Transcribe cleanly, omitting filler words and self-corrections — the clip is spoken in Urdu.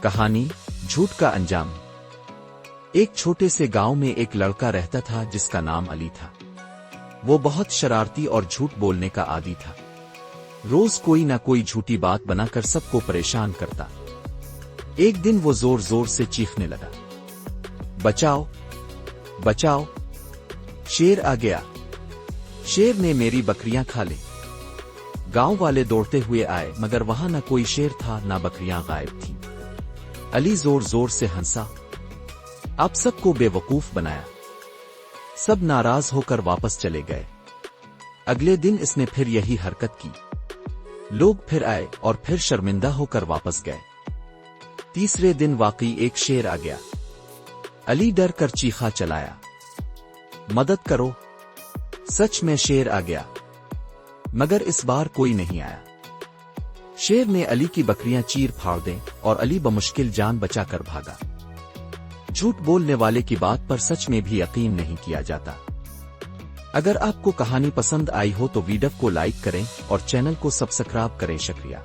کہانی جھوٹ کا انجام۔ ایک چھوٹے سے گاؤں میں ایک لڑکا رہتا تھا جس کا نام علی تھا۔ وہ بہت شرارتی اور جھوٹ بولنے کا عادی تھا۔ روز کوئی نہ کوئی جھوٹی بات بنا کر سب کو پریشان کرتا۔ ایک دن وہ زور زور سے چیخنے لگا، بچاؤ بچاؤ، شیر آ گیا، شیر نے میری بکریاں کھا لی۔ گاؤں والے دوڑتے ہوئے آئے مگر وہاں نہ کوئی شیر تھا نہ بکریاں غائب تھیں۔ علی زور زور سے ہنسا، اب سب کو بے وقوف بنایا۔ سب ناراض ہو کر واپس چلے گئے۔ اگلے دن اس نے پھر یہی حرکت کی۔ لوگ پھر آئے اور پھر شرمندہ ہو کر واپس گئے۔ تیسرے دن واقعی ایک شیر آ گیا۔ علی ڈر کر چیخا چلایا، مدد کرو، سچ میں شیر آ گیا، مگر اس بار کوئی نہیں آیا۔ شیر نے علی کی بکریاں چیر پھاڑ دیں اور علی بمشکل جان بچا کر بھاگا۔ جھوٹ بولنے والے کی بات پر سچ میں بھی یقین نہیں کیا جاتا۔ اگر آپ کو کہانی پسند آئی ہو تو ویڈیو کو لائک کریں اور چینل کو سبسکرائب کریں۔ شکریہ۔